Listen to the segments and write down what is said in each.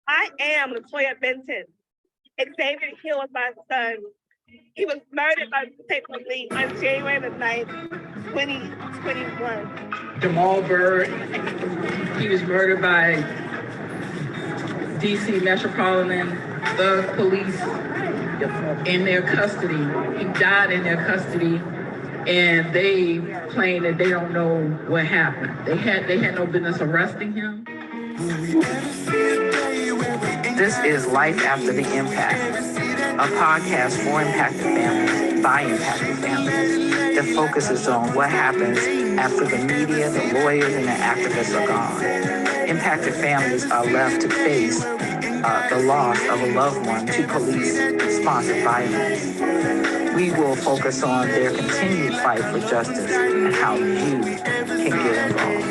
I am Latoya Benton. Xavier Hill was my son. He was murdered by the state police on January the 9th, 2021. Jamal Byrd, he was murdered by DC Metropolitan Thug Police in their custody. He died in their custody, and they claim that they don't know what happened. They had no business arresting him. This is Life After the Impact, a podcast for impacted families by impacted families that focuses on what happens after the media, the lawyers, and the activists are gone. Impacted families are left to face the loss of a loved one to police-sponsored violence. We will focus on their continued fight for justice and how you can get involved.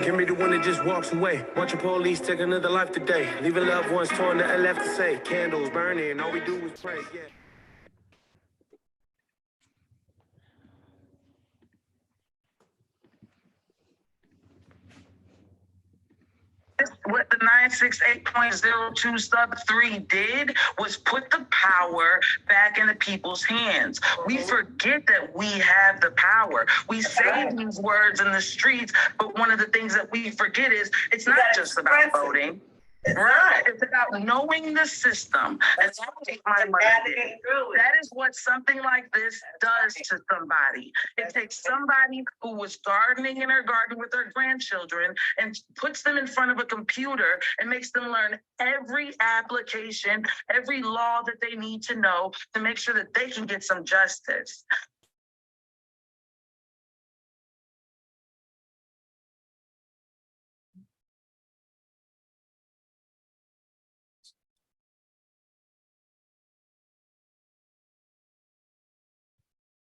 Give me the one that just walks away. Watch a police take another life today. Leaving loved ones torn, nothing left to say. Candles burning, all we do is pray. Yeah. What the 968.02 sub 3 did was put the power back in the people's hands. We forget that we have the power. We say these words in the streets, but one of the things that we forget is it's not just about voting. Right. It's about knowing the system. And that is what something like this does to somebody. It takes somebody who was gardening in her garden with her grandchildren and puts them in front of a computer and makes them learn every application, every law that they need to know to make sure that they can get some justice.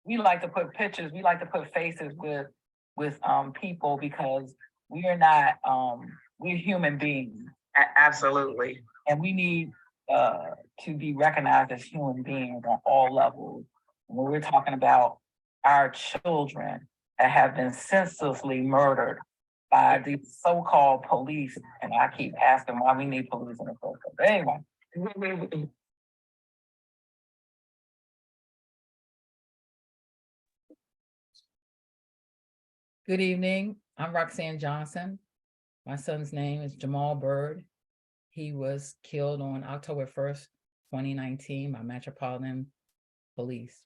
We like to put pictures, we like to put faces with people because we are not, we're human beings. Absolutely. And we need to be recognized as human beings on all levels. When we're talking about our children that have been senselessly murdered by the so-called police, and I keep asking why we need police in the first place. But anyway. Good evening. I'm Roxanne Johnson. My son's name is Jamal Byrd. He was killed on October 1st, 2019 by Metropolitan Police.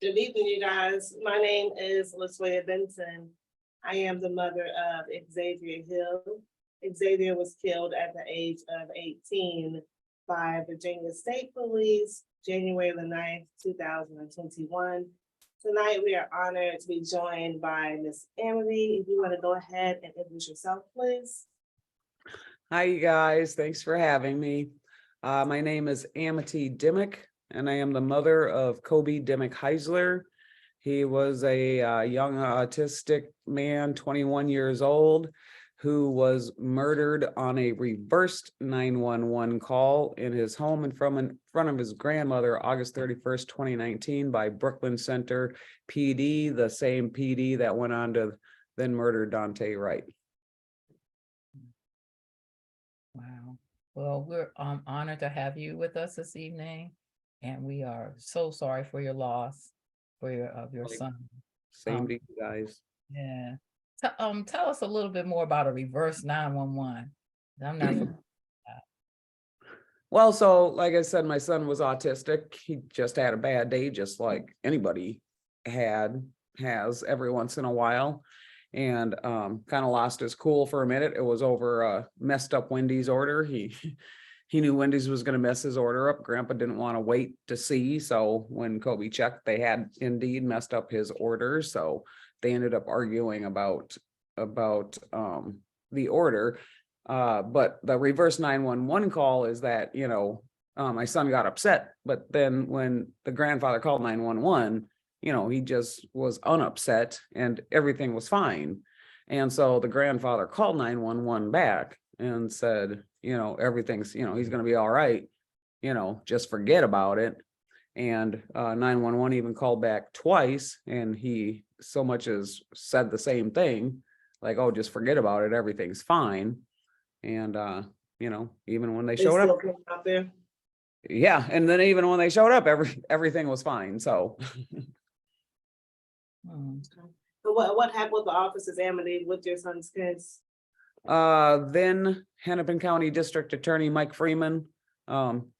Good evening, you guys. My name is Latoya Benton. I am the mother of Xavier Hill. Xavier was killed at the age of 18 by Virginia State Police, January the 9th, 2021. Tonight, we are honored to be joined by Miss Amity. If you want to go ahead and introduce yourself, please. Hi, you guys. Thanks for having me. My name is Amity Dimock, and I am the mother of Kobe Dimock-Heisler. He was a young autistic man, 21 years old, who was murdered on a reversed 911 call in his home in front of his grandmother, August 31st, 2019 by Brooklyn Center PD, the same PD that went on to then murder Dante Wright. Wow. Well, we're honored to have you with us this evening, and we are so sorry for your loss for your son. Same to you guys. Yeah. Tell us a little bit more about a reverse 911. I'm not familiar with that. Well, so like I said, my son was autistic. He just had a bad day, just like anybody has every once in a while, and kind of lost his cool for a minute. It was over a messed up Wendy's order. He knew Wendy's was going to mess his order up. Grandpa didn't want to wait to see, so when Kobe checked, they had indeed messed up his order. So they ended up arguing about the order. But the reverse 911 call is that, my son got upset, but then when the grandfather called 911, he just was unupset and everything was fine. And so the grandfather called 911 back and said, everything's, he's going to be all right, just forget about it. And 911 even called back twice, and he so much as said the same thing. like, oh, just forget about it, everything's fine. And you know, even when they They showed still up, came out there. yeah, and then even when they showed up, everything was fine. So So what happened with the officers, Amity, with your son's case? then Hennepin County District Attorney Mike Freeman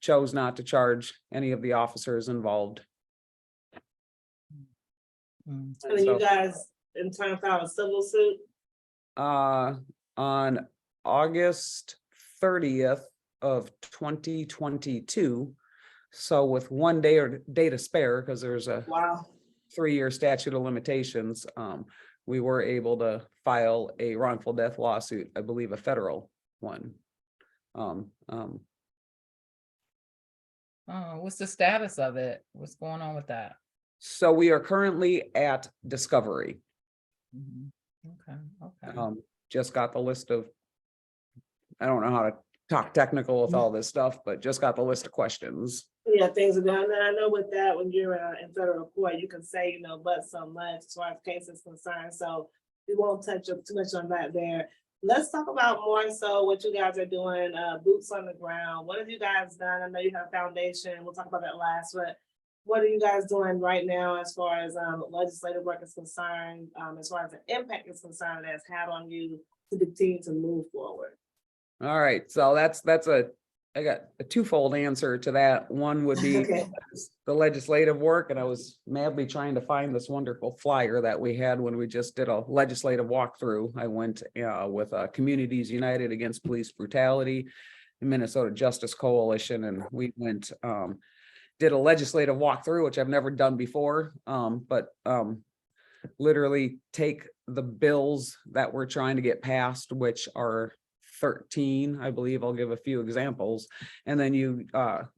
chose not to charge any of the officers involved. And then you guys in turn filed a civil suit. On August 30th of 2022. So with 1 day or day to spare, because there's a Wow. 3-year statute of limitations, we were able to file a wrongful death lawsuit, I believe a federal one. What's the status of it? What's going on with that? So we are currently at discovery. Okay. Just got the list of, I don't know how to talk technical with all this stuff, but just got the list of questions. Yeah, things are done. And I know with that, when you're in federal court, you can say, you know, but so much as far as case is concerned. So we won't touch up too much on that there. Let's talk about more so what you guys are doing, boots on the ground. What have you guys done? I know you have a foundation. We'll talk about that last, but what are you guys doing right now as far as legislative work is concerned, as far as the impact is concerned that's had on you to continue to move forward? All right, so I got a twofold answer to that. One would be Okay. the legislative work, and I was madly trying to find this wonderful flyer that we had when we just did a legislative walkthrough. I went with Communities United Against Police Brutality, and Minnesota Justice Coalition, and we went did a legislative walkthrough, which I've never done before, but literally take the bills that we're trying to get passed, which are 13, I believe. I'll give a few examples. And then you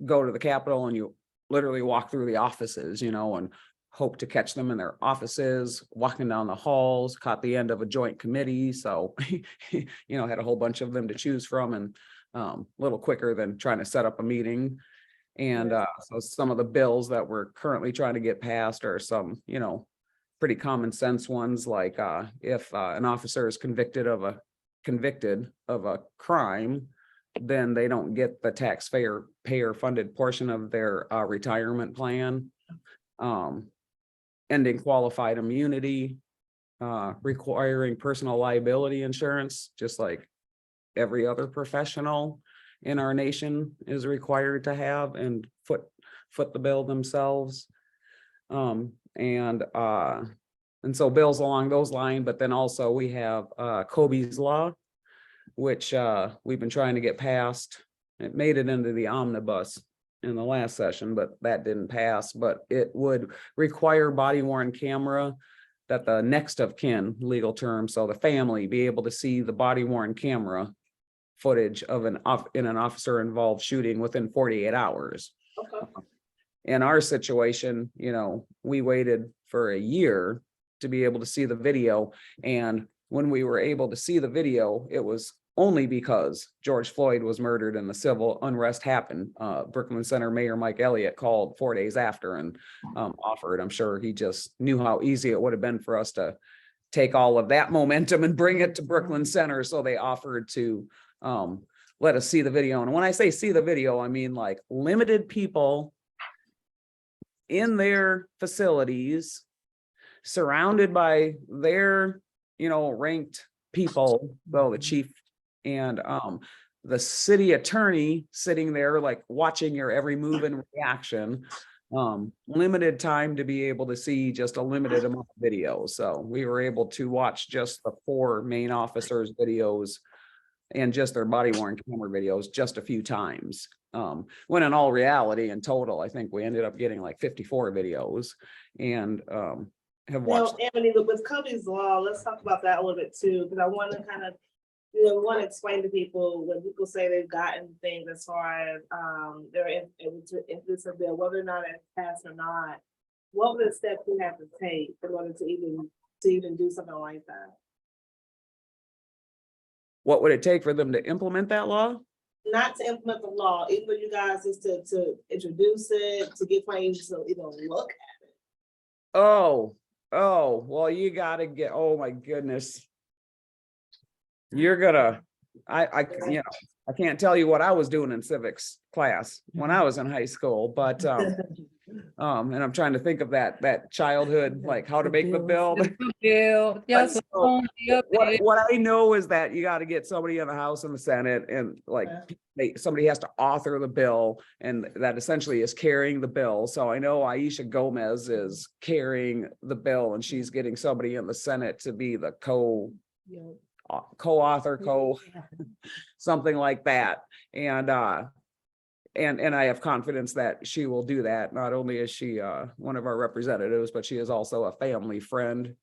go to the Capitol and you literally walk through the offices, you know, and hope to catch them in their offices, walking down the halls, caught the end of a joint committee. So, you know, had a whole bunch of them to choose from, and a little quicker than trying to set up a meeting. And so some of the bills that we're currently trying to get passed are some, you know, pretty common sense ones, like if an officer is convicted of a crime, then they don't get the taxpayer funded portion of their retirement plan. Ending qualified immunity, requiring personal liability insurance, just like every other professional in our nation is required to have and foot the bill themselves. And so bills along those lines, but then also we have Kobe's Law, which we've been trying to get passed. It made it into the omnibus in the last session, but that didn't pass. But it would require body worn camera, that the next of kin, legal term, so the family be able to see the body worn camera footage of an officer involved shooting within 48 hours. Okay. In our situation, you know, we waited for a year to be able to see the video. And when we were able to see the video, it was only because George Floyd was murdered and the civil unrest happened. Brooklyn Center Mayor Mike Elliott called 4 days after and offered. I'm sure he just knew how easy it would have been for us to take all of that momentum and bring it to Brooklyn Center. So they offered to let us see the video. And when I say see the video, I mean like limited people in their facilities, surrounded by their, you know, ranked people, though the chief and the city attorney sitting there like watching your every move and reaction. Limited time to be able to see just a limited amount of videos. So we were able to watch just the 4 main officers' videos and just their body worn camera videos just a few times. When in all reality, in total, I think we ended up getting like 54 videos and have watched. Now, Amity, with Kobe's Law, let's talk about that a little bit too, because I want to kind of, you know, we want to explain to people when people say they've gotten things as far as they're if this a bill, whether or not it's passed or not, what were the steps you have to take in order to even do something like that? What would it take for them to implement that law? Not to implement the law, even for you guys is to introduce it, to get claims to even look at it. Oh, well, you gotta get, oh my goodness. you're gonna, you know, I can't tell you what I was doing in civics class when I was in high school, but, and I'm trying to think of that childhood, like how to make the bill. Bill, yes, So, only a bill. what I know is that you got to get somebody in the House and the Senate, and like somebody has to author the bill, and that essentially is carrying the bill. So I know Aisha Gomez is carrying the bill, and she's getting somebody in the Senate to be the co-author, something like that. And I have confidence that she will do that. Not only is she one of our representatives, but she is also a family friend.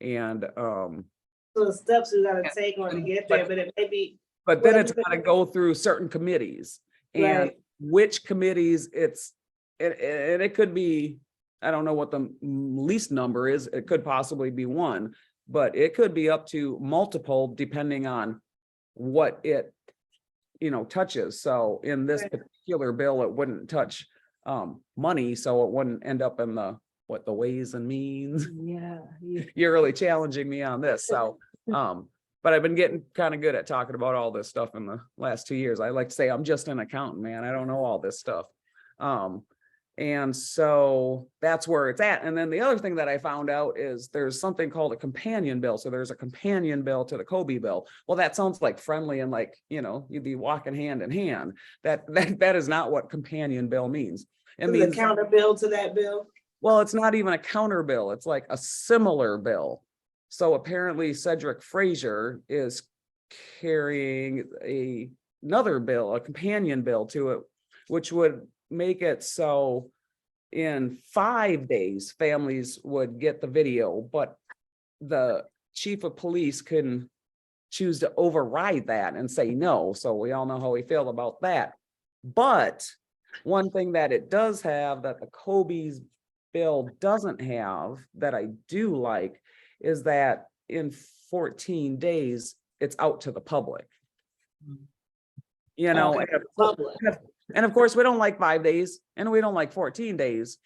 And So the steps we gotta take on to get there, but it may be. but then it's got to go through certain committees, and Right. which committees and it could be, I don't know what the least number is. It could possibly be one, but it could be up to multiple depending on what it, touches. So in this Right. particular bill, it wouldn't touch money, so it wouldn't end up in the ways and means. Yeah. You're really challenging me on this. So, but I've been getting kind of good at talking about all this stuff in the last 2 years. I like to say I'm just an accountant, man. I don't know all this stuff. And so that's where it's at. And then the other thing that I found out is there's something called a companion bill. So there's a companion bill to the Kobe bill. Well, that sounds like friendly and like, you'd be walking hand in hand. That is not what companion bill means. It Is means a counter bill to that bill? well, it's not even a counter bill. It's like a similar bill. So apparently Cedric Frazier is carrying another bill, a companion bill to it, which would make it so in 5 days, families would get the video, but the chief of police can choose to override that and say no. So we all know how we feel about that. But one thing that it does have that the Kobe's bill doesn't have that I do like is that in 14 days, it's out to the public. Okay, public. And of course, we don't like 5 days and we don't like 14 days.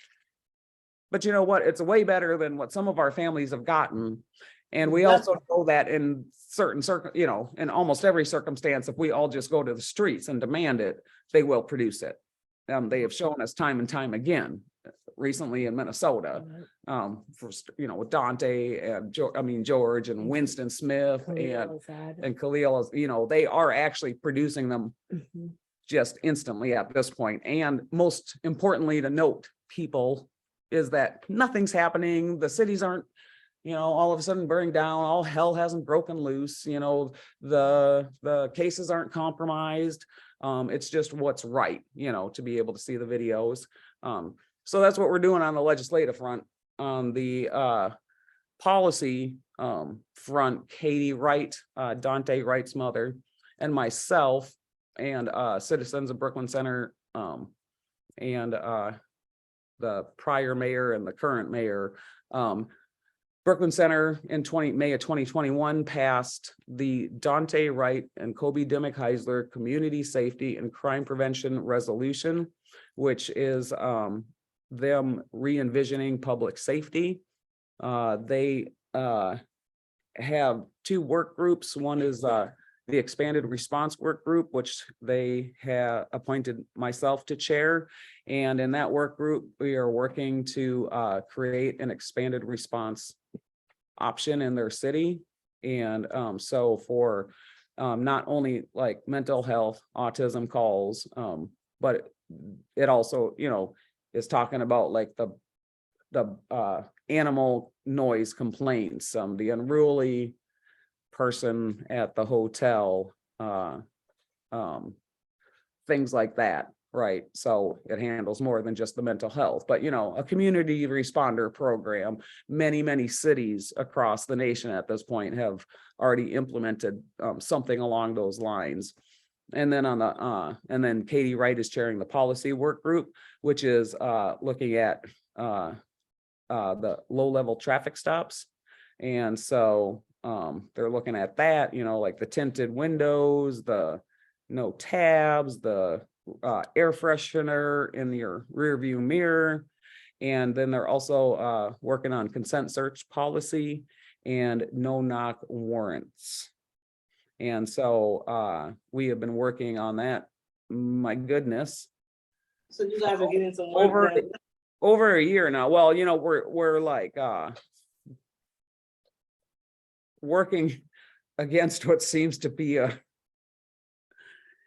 But you know what? It's way better than what some of our families have gotten. And we also know that in certain in almost every circumstance, if we all just go to the streets and demand it, they will produce it. They have shown us time and time again, recently in Minnesota, with Dante and George and Winston Smith and Khalil, they are actually producing them just instantly at this point. And most importantly to note, people, is that nothing's happening. The cities aren't, all of a sudden burning down. All hell hasn't broken loose. The cases aren't compromised. It's just what's right, to be able to see the videos. So that's what we're doing on the legislative front. On the policy front, Katie Wright, Dante Wright's mother, and myself, and citizens of Brooklyn Center, and the prior mayor and the current mayor. Brooklyn Center in May of 2021 passed the Dante Wright and Kobe Dimock-Heisler Community Safety and Crime Prevention Resolution, which is them re-envisioning public safety. They have two work groups. One is the expanded response work group, which they have appointed myself to chair. And in that work group, we are working to create an expanded response option in their city. And so for not only like mental health, autism calls, but it also, is talking about like the animal noise complaints, the unruly person at the hotel, things like that, right? So it handles more than just the mental health, but a community responder program. Many cities across the nation at this point have already implemented something along those lines. And then and then Katie Wright is chairing the policy work group, which is looking at the low-level traffic stops. And so they're looking at that, like the tinted windows, the no tabs, the air freshener in your rear view mirror. And then they're also working on consent search policy and no knock warrants. And so we have been working on that. My goodness, So you guys are getting some work over done. over a year now. Well, we're like working against what seems to be an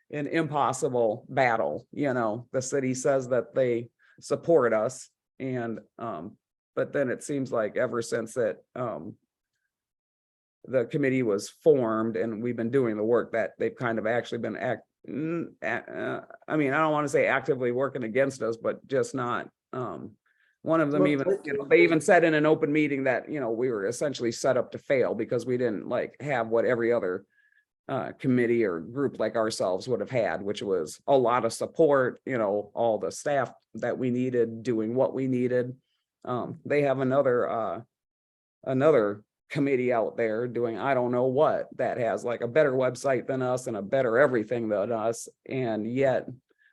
impossible battle. The city says that they support us, and but then it seems like ever since that the committee was formed and we've been doing the work, that they've kind of actually been I mean, I don't want to say actively working against us, but just not. One of them even, they even said in an open meeting that, we were essentially set up to fail because we didn't have what every other committee or group like ourselves would have had, which was a lot of support, all the staff that we needed doing what we needed. They have another committee out there doing I don't know what, that has like a better website than us and a better everything than us, and yet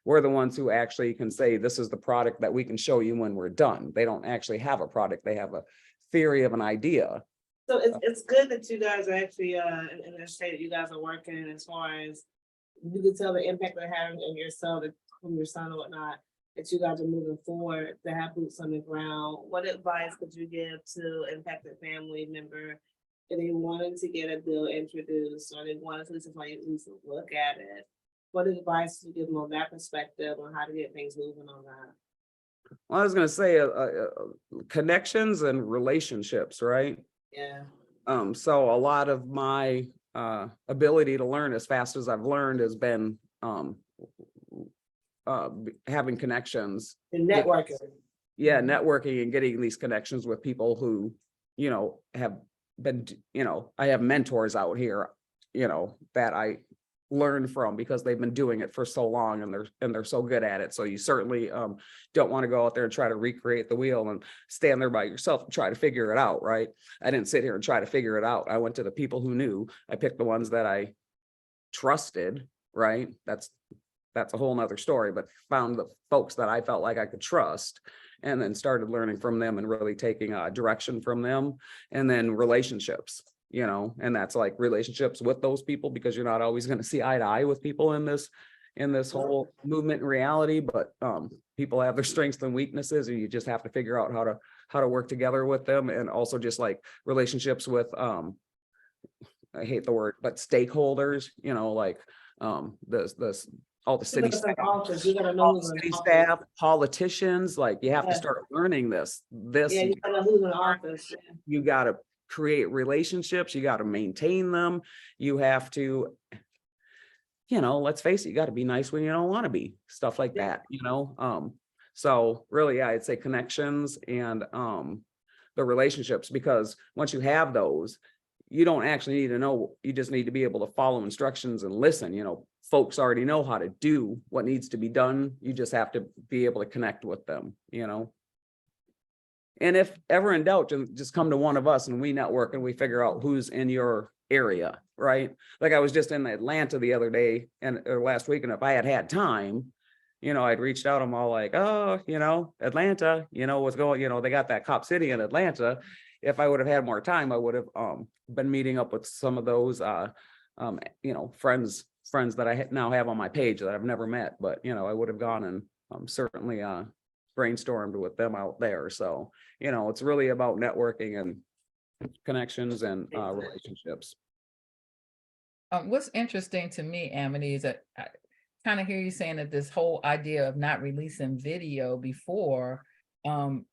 we're the ones who actually can say this is the product that we can show you when we're done. They don't actually have a product, they have a theory of an idea. So it's good that you guys are actually in the state that you guys are working, as far as you can tell the impact they're having on yourself, from your son and whatnot, that you guys are moving forward to have boots on the ground. What advice could you give to impacted family member if they wanted to get a bill introduced, or they wanted to at least look at it? What advice do you give them on that perspective on how to get things moving on that? Well, I was going to say connections and relationships, right? Yeah. So a lot of my ability to learn as fast as I've learned has been having connections. And networking. Yeah, networking and getting these connections with people who, have been, I have mentors out here, that I learned from because they've been doing it for so long and they're so good at it. So you certainly don't want to go out there and try to recreate the wheel and stand there by yourself and try to figure it out, right? I didn't sit here and try to figure it out. I went to the people who knew. I picked the ones that I trusted, right? That's a whole nother story, but found the folks that I felt like I could trust, and then started learning from them and really taking direction from them. And then relationships, and that's like relationships with those people, because you're not always going to see eye to eye with people in this whole movement in reality, but people have their strengths and weaknesses, and you just have to figure out how to work together with them. And also just like relationships with I hate the word, but stakeholders, all the city staff, politicians, like you have to start learning this. Yeah, you gotta know who's in office. You got to create relationships, you got to maintain them, you have to, let's face it, you got to be nice when you don't want to be, stuff like that, so really, I'd say connections and the relationships, because once you have those, you don't actually need to know, you just need to be able to follow instructions and listen. Folks already know how to do what needs to be done. You just have to be able to connect with them, And if ever in doubt, just come to one of us and we network and we figure out who's in your area, right? Like I was just in Atlanta the other day or last week, and if I had time, I'd reached out, I'm all like, oh, Atlanta, what's going, they got that Cop City in Atlanta. If I would have had more time, I would have been meeting up with some of those, friends that I now have on my page that I've never met, but, I would have gone and certainly brainstormed with them out there. So, it's really about networking and connections and relationships. What's interesting to me, Amity, is that I kind of hear you saying that this whole idea of not releasing video before,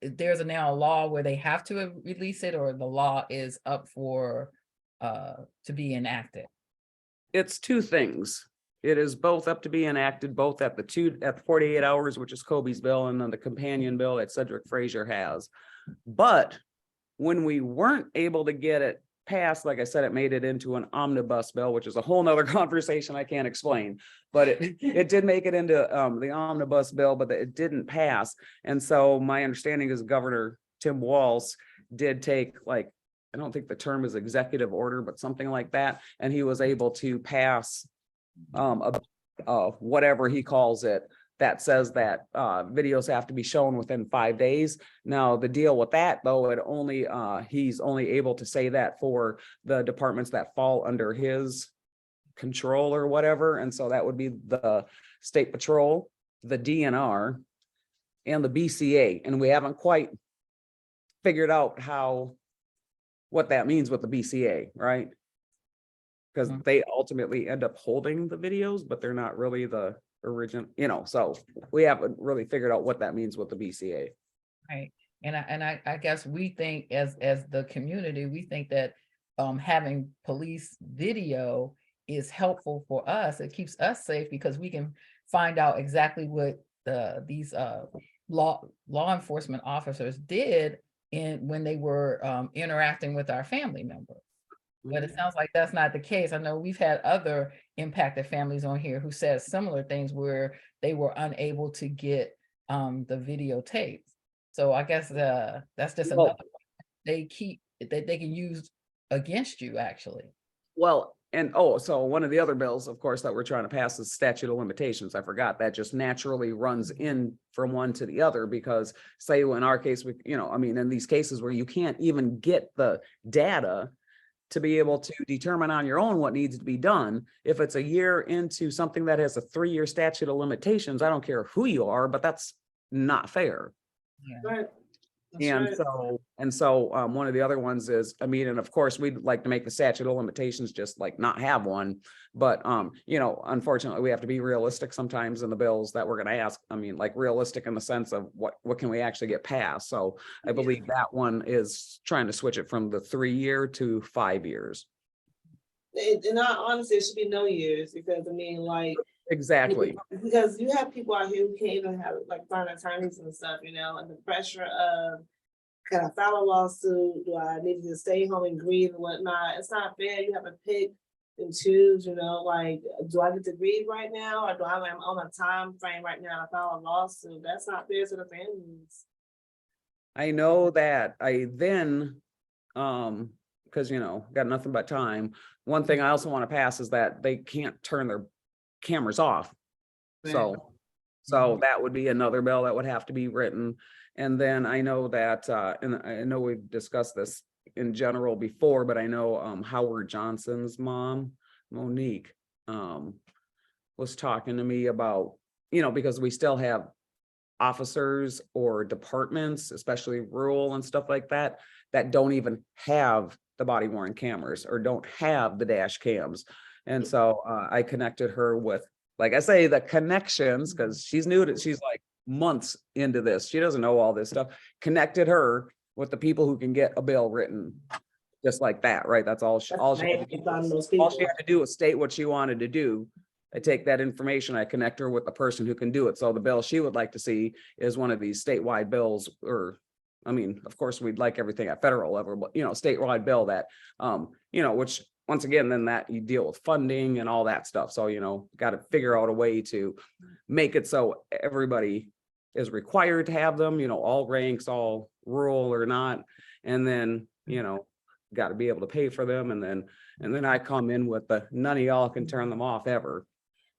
there's now a law where they have to release it, or the law is up for to be enacted? It's two things. It is both up to be enacted, both at the 48 hours, which is Kobe's bill, and then the companion bill that Cedric Frazier has. But when we weren't able to get it passed, like I said, it made it into an omnibus bill, which is a whole nother conversation I can't explain, but it did make it into the omnibus bill, but it didn't pass. And so my understanding is Governor Tim Walz did take, like, I don't think the term is executive order, but something like that. And he was able to pass whatever he calls it, that says that videos have to be shown within 5 days. Now, the deal with that, though, he's only able to say that for the departments that fall under his control or whatever. And so that would be the State Patrol, the DNR, and the BCA. And we haven't quite figured out what that means with the BCA, right? Because they ultimately end up holding the videos, but they're not really the original, so we haven't really figured out what that means with the BCA. Right. And I guess we think as the community, we think that having police video is helpful for us. It keeps us safe because we can find out exactly what these law enforcement officers did when they were interacting with our family members. But it sounds like that's not the case. I know we've had other impacted families on here who said similar things where they were unable to get the videotapes. So I guess that's just another they can use against you, actually. Well, and so one of the other bills, of course, that we're trying to pass is statute of limitations. I forgot that just naturally runs in from one to the other because say in our case, in these cases where you can't even get the data to be able to determine on your own what needs to be done. If it's a year into something that has a 3-year statute of limitations, I don't care who you are, but that's not fair. Yeah. Right. So one of the other ones is, and of course, we'd like to make the statute of limitations just like not have one. But, unfortunately, we have to be realistic sometimes in the bills that we're going to ask. Like realistic in the sense of what can we actually get passed? So I believe that one is trying to switch it from the 3-year to 5 years. In all honesty, it should be no years because Exactly. Because you have people out here who can't even find attorneys and stuff, and the pressure of, can I file a lawsuit? Do I need to stay home and grieve and whatnot? It's not fair. You have to pick and choose, do I get to grieve right now? Or I'm on a time frame right now to file a lawsuit? That's not fair to the families. I know that I then, because, got nothing but time. One thing I also want to pass is that they can't turn their cameras off. Right. So that would be another bill that would have to be written. And then I know that, and I know we've discussed this in general before, but I know Howard Johnson's mom, Monique, was talking to me about, because we still have officers or departments, especially rural and stuff like that, that don't even have the body worn cameras or don't have the dash cams. And so I connected her with, like I say, the connections, because she's new to, she's like months into this. She doesn't know all this stuff. Connected her with the people who can get a bill written just like that, right? That's all she had to do was state what she wanted to do. I take that information, I connect her with the person who can do it. So the bill she would like to see is one of these statewide bills, or of course, we'd like everything at federal level, but statewide bill that, which once again, then that you deal with funding and all that stuff. So, got to figure out a way to make it so everybody is required to have them, all ranks, all rural or not. And then, got to be able to pay for them. And then I come in with the none of y'all can turn them off ever,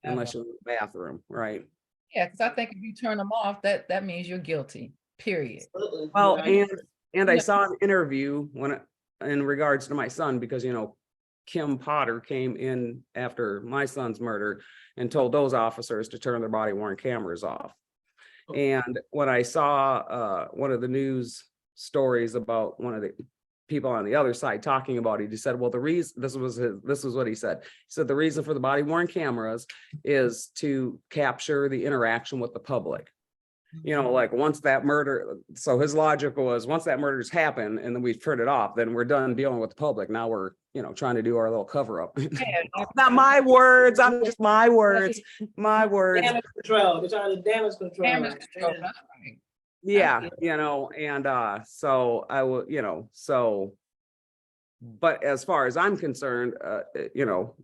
unless you're in the bathroom, right? Yeah, because I think if you turn them off, that means you're guilty, period. Well, and I saw an interview in regards to my son, because, Kim Potter came in after my son's murder and told those officers to turn their body worn cameras off. And when I saw one of the news stories about one of the people on the other side talking about it, he said, well, the reason, this was what he said. He said, the reason for the body worn cameras is to capture the interaction with the public. Once that murder, so his logic was once that murder's happened and then we've turned it off, then we're done dealing with the public. Now we're, trying to do our little cover up. Not my words. I'm just my words. Damage control. They're trying to damage control. Damage control, that's right. Yeah, and so I will, but as far as I'm concerned,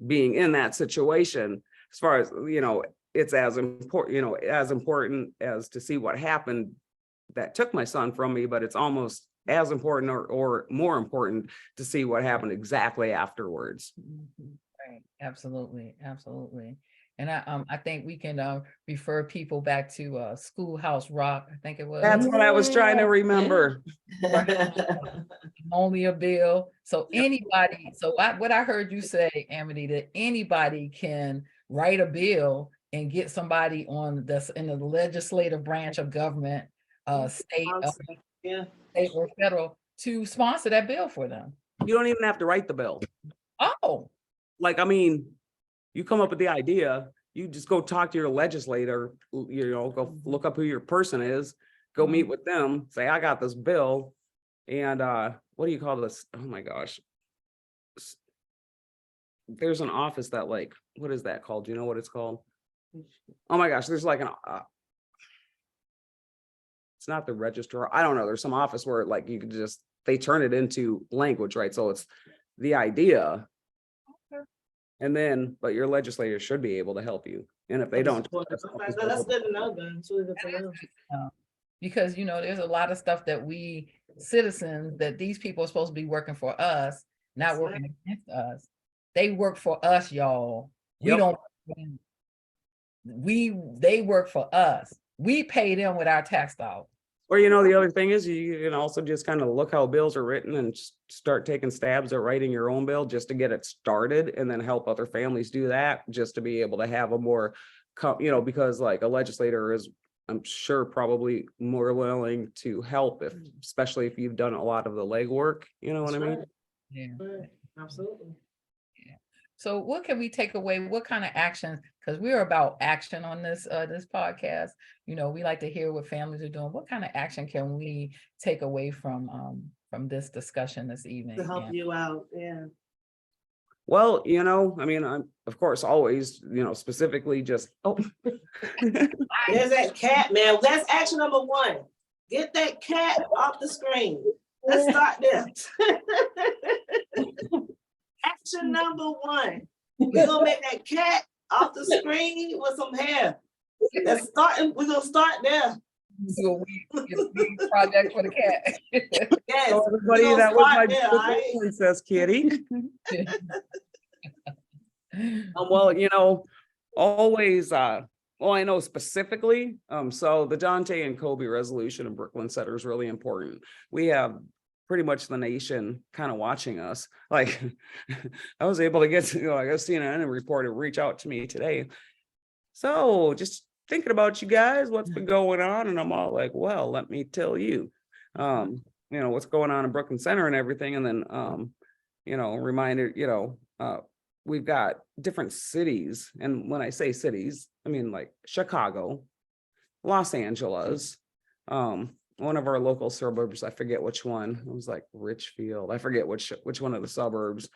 being in that situation, as far as, it's as important as to see what happened that took my son from me, but it's almost as important or more important to see what happened exactly afterwards. Right, absolutely. And I think we can refer people back to Schoolhouse Rock. I think it was. That's what I was trying to remember. only a bill. So anybody, so what I heard you say, Amity, that anybody can write a bill and get somebody on this in the legislative branch of government, state, Yeah. state or federal, to sponsor that bill for them. You don't even have to write the bill. Oh, Like, I mean, you come up with the idea, you just go talk to your legislator, you know, go look up who your person is, go meet with them, say, I got this bill. And what do you call this? Oh my gosh. There's an office that, like, what is that called? Do you know what it's called? Oh my gosh, there's like an it's not the registrar. I don't know. There's some office where like you can just, they turn it into language, right? So it's the idea. And then, but your legislator should be able to help you. And if they don't, That's good to know, then. It's really good to know. because you know, there's a lot of stuff that we citizens, that these people are supposed to be working for us, not That's working against us. They work for us, y'all. We Yep. don't. They work for us. We pay them with our tax dollars. or, you know, the other thing is you can also just kind of look how bills are written and start taking stabs at writing your own bill just to get it started, and then help other families do that, just to be able to have a more, you know, because like a legislator is, I'm sure, probably more willing to help if, especially if you've done a lot of the legwork, you know what I mean? Yeah. Right. Absolutely. So what can we take away? What kind of actions? Because we're about action on this this podcast. You know, we like to hear what families are doing. What kind of action can we take away from this discussion this evening? To help you out, yeah. Well, you know, I mean, I'm of course always, you know, specifically just, There's that cat, man. That's action number one. Get that cat off the screen. Let's start there. Action number one. We're gonna make that cat off the screen with some hair. We're gonna start there. So we project for the cat. Yes. so everybody, we're gonna that was my start there, all beautiful right? princess kitty. Well, you know, always, well, I know specifically, so the Dante and Kobe resolution in Brooklyn Center is really important. We have pretty much the nation kind of watching us. Like, I was able to get, you know, I guess CNN reporter reach out to me today. So just thinking about you guys, what's been going on? And I'm all like, well, let me tell you, you know, what's going on in Brooklyn Center and everything. And then, you know, reminder, you know, we've got different cities. And when I say cities, I mean like Chicago, Los Angeles, one of our local suburbs, I forget which one, it was like Richfield, I forget which one of the suburbs,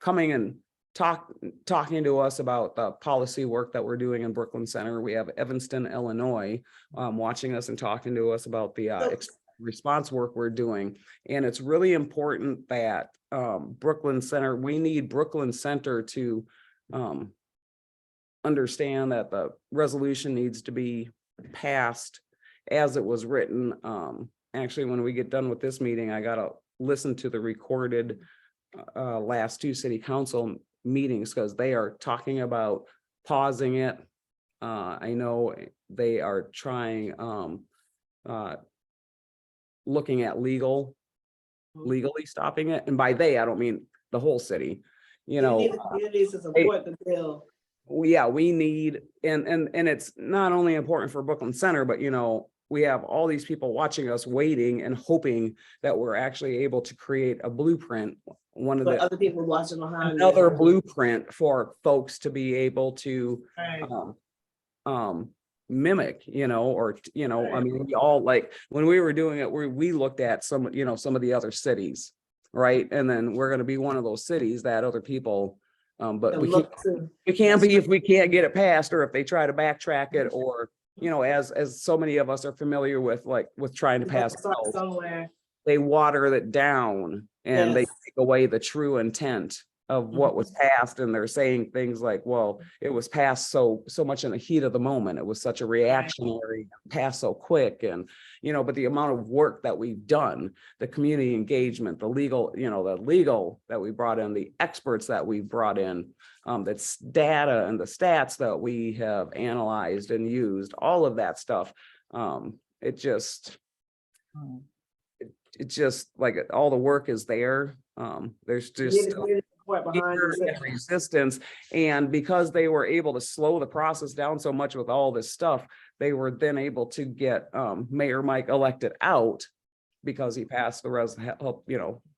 coming and talking to us about the policy work that we're doing in Brooklyn Center. We have Evanston, Illinois, watching us and talking to us about the response work we're doing. And it's really important that Brooklyn Center, we need Brooklyn Center to understand that the resolution needs to be passed as it was written. Actually, when we get done with this meeting, I gotta listen to the recorded last two city council meetings, because they are talking about pausing it. I know they are trying, looking at legally stopping it. And by they, I don't mean the whole city, you know. need the communities to support the bill. Yeah, we need, and it's not only important for Brooklyn Center, but, you know, we have all these people watching us, waiting and hoping that we're actually able to create a blueprint. One of But the other people watching behind. another blueprint for folks to be able to Right. mimic, you know, or, you know, I mean, we all, like, when we were doing it, we looked at some, you know, some of the other cities, right? And then we're going to be one of those cities that other people, but we can't be if we can't get it passed, or if they try to backtrack it, or, you know, as so many of us are familiar with, like with trying to pass bills, somewhere. they water it down and they Yes. take away the true intent of what was passed. And they're saying things like, well, it was passed so much in the heat of the moment. It was such a reactionary, pass so quick. And, you know, but the amount of work that we've done, the community engagement, the legal, you know, the legal that we brought in, the experts that we brought in, that's data and the stats that we have analyzed and used, all of that stuff. It just, it's just like all the work is there. There's just Support behind fear it. and resistance. And because they were able to slow the process down so much with all this stuff, they were then able to get Mayor Mike elected out because he passed the help,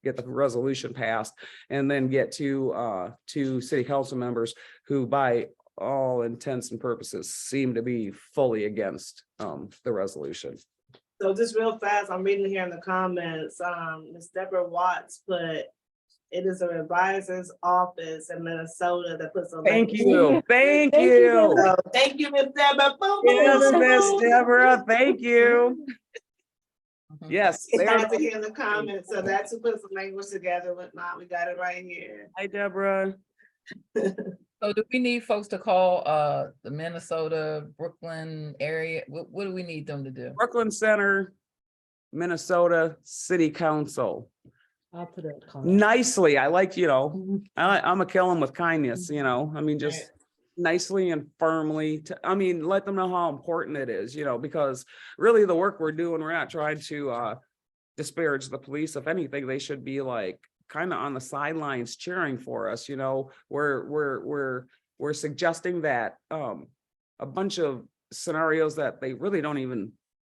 get the resolution passed, and then get to city council members who by all intents and purposes seem to be fully against the resolution. So just real fast, I'm reading here in the comments, Ms. Deborah Watts put, it is a revisor's office in Minnesota that puts a. Thank you. Thank you. So, thank you, Ms. Deborah. Boom, boom, Yes, boom, Miss boom. Deborah. Thank you. Yes. It's had to hear in the comments. So that's who put some language together. Whatnot. We got it right here. Hi, Deborah. So do we need folks to call the Minnesota, Brooklyn area? What do we need them to do? Brooklyn Center, Minnesota City Council. I'll put it. Nicely. I like, I'm a kill 'em with kindness, I mean, just nicely and firmly let them know how important it is, because really the work we're doing, we're not trying to disparage the police. If anything, they should be like kind of on the sidelines cheering for us. We're suggesting that a bunch of scenarios that they really don't even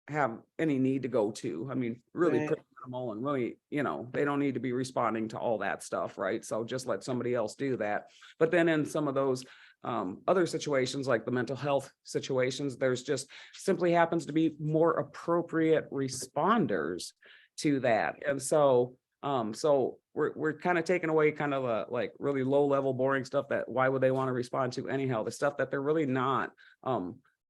have any need to go to. I mean, really Right. pretty minimal, and really, they don't need to be responding to all that stuff, right? So just let somebody else do that. But then in some of those other situations, like the mental health situations, there's just simply happens to be more appropriate responders to that. And so we're kind of taking away kind of the like really low level boring stuff that why would they want to respond to anyhow, the stuff that they're really not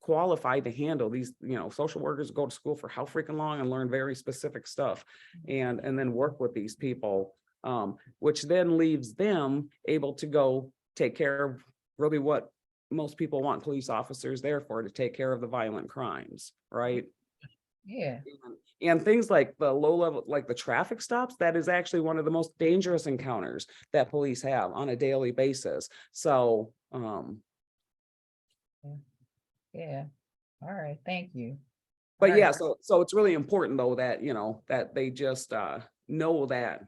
qualified to handle. These social workers go to school for how freaking long and learn very specific stuff and then work with these people, which then leaves them able to go take care of really what most people want police officers there for, to take care of the violent crimes, right? Yeah. And things like the low level, like the traffic stops, that is actually one of the most dangerous encounters that police have on a daily basis. So, Yeah. All right. Thank you. but All yeah, right. so it's really important though that, that they just know that.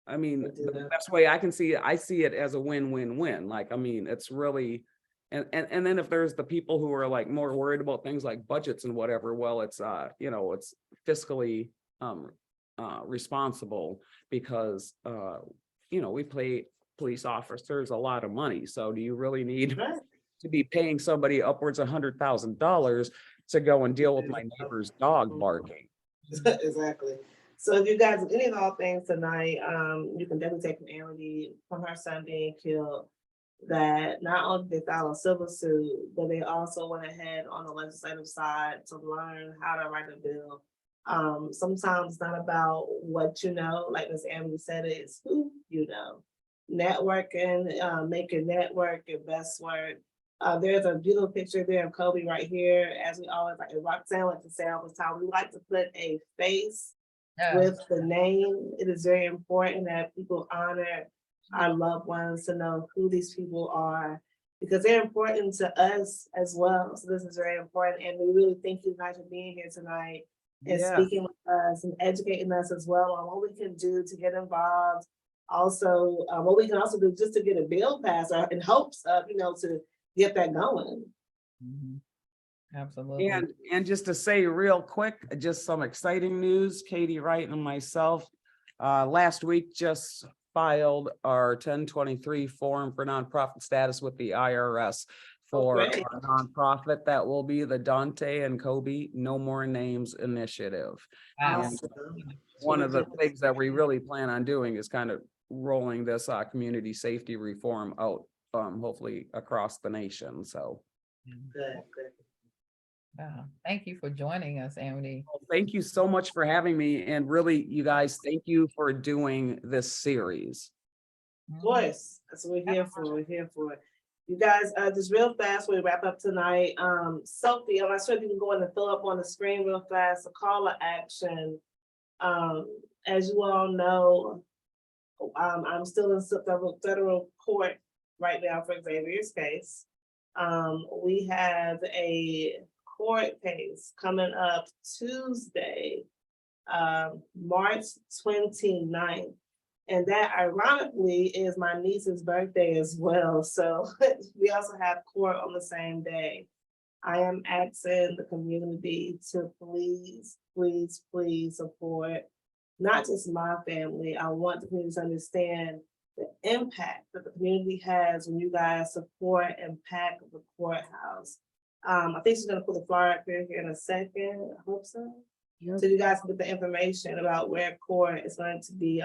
I mean, the best way I see it as a win-win-win. Like, I mean, it's really, and then if there's the people who are like more worried about things like budgets and whatever, well, it's it's fiscally responsible because we pay police officers a lot of money. So do you really need to be paying somebody upwards of $100,000 to go and deal with my neighbor's dog barking? Exactly. So if you guys, any of all things tonight, you can definitely take from Amity, from her son being killed, that not only did they file a civil suit, but they also went ahead on the legislative side to learn how to write a bill. Sometimes it's not about what you know, like Ms. Amity said, it's who you know. Networking, make your network your best work. There's a beautiful picture there of Kobe right here. As we always like, Roxanne like to say all the time, we like to put a face with the name. It is very important that people honor our loved ones, to know who these people are, because they're important to us as well. So this is very important. And we really thank you guys for being here tonight and speaking with us and educating us as well on what we can do to get involved. Also, what we can also do just to get a bill passed, or in hopes of, to get that going. Absolutely. And just to say real quick, just some exciting news. Katie Wright and myself last week just filed our 1023 form for nonprofit status with the IRS for a nonprofit that will be the Dante and Kobe No More Names Initiative. Wow. And one of the things that we really plan on doing is kind of rolling this community safety reform out, hopefully across the nation. So Good. Wow. Thank you for joining us, Amity. Thank you so much for having me. And really, you guys, thank you for doing this series. Of course, that's what we're here for. We're here for it. You guys, just real fast, we wrap up tonight. Sophie, I'm not sure if you can go in and fill up on the screen real fast, a call to action. As you all know, I'm still in federal court right now for Xavier's case. We have a court case coming up Tuesday March 29th. And that ironically is my niece's birthday as well. So we also have court on the same day. I am asking the community to please, please, please support not just my family. I want the community to understand the impact that the community has when you guys support and pack the courthouse. I think she's gonna put the flyer up here in a second. I hope so. Yep. So you guys can get the information about where court is going to be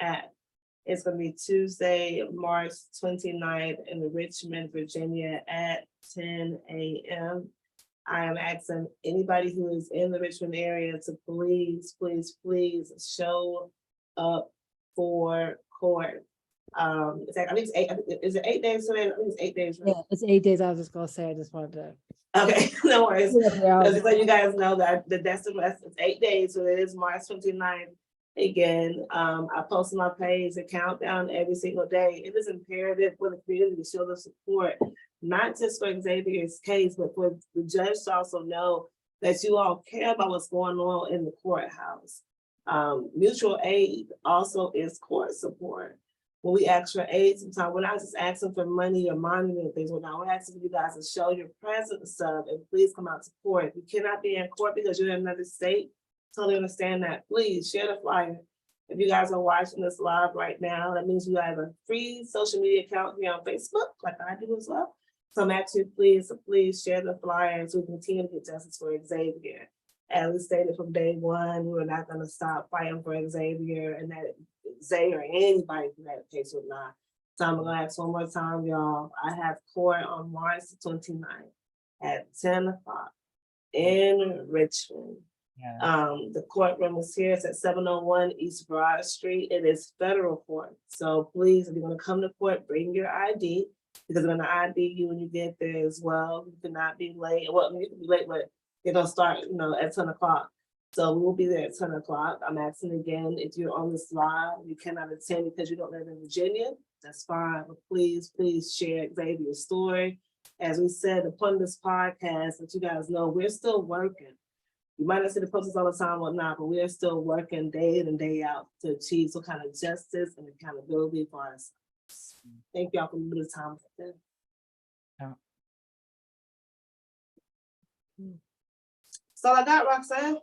at. It's gonna be Tuesday, March 29th in Richmond, Virginia at 10 a.m. I am asking anybody who is in the Richmond area to please, please, please show up for court. I think it's 8, is it 8 days today? I think it's 8 days. Right? Yeah, it's 8 days. I was just gonna say, I just wanted to. Okay, no worries. Yeah. Just let you guys know that that's it's 8 days, so it is March 29th. Again, I post on my page a countdown every single day. It is imperative for the community to show the support, not just for Xavier's case, but for the judge to also know that you all care about what's going on in the courthouse. Mutual aid also is court support. When we ask for aid, sometimes we're not just asking for money or monument things. We're asking for you guys to show your presence of and please come out to court. If you cannot be in court because you're in another state, totally understand that. Please share the flyer. If you guys are watching this live right now, that means you have a free social media account here on Facebook, like I do as well. So I'm asking you, please share the flyer so we continue to get justice for Xavier. As we stated from day one, we're not going to stop fighting for Xavier, and that Xavier or anybody from that case would not. So I'm going to ask one more time, y'all. I have court on March 29th at 10 o'clock in Richmond. Yeah. The courtroom is here. It's at 701 East Broad Street. It is federal court. So please, if you're going to come to court, bring your ID because they're going to ID you when you get there as well. You cannot be late. Well, you can be late, but they're going to start, at 10 o'clock. So we'll be there at 10 o'clock. I'm asking again, if you're on this live, you cannot attend because you don't live in Virginia, that's fine. But please, please share Xavier's story. As we said, upon this podcast, that you guys know, we're still working. You might not see the process all the time or not, but we are still working day in and day out to achieve some kind of justice and accountability for us. Thank y'all for the time. Yeah. So I got Roxanne.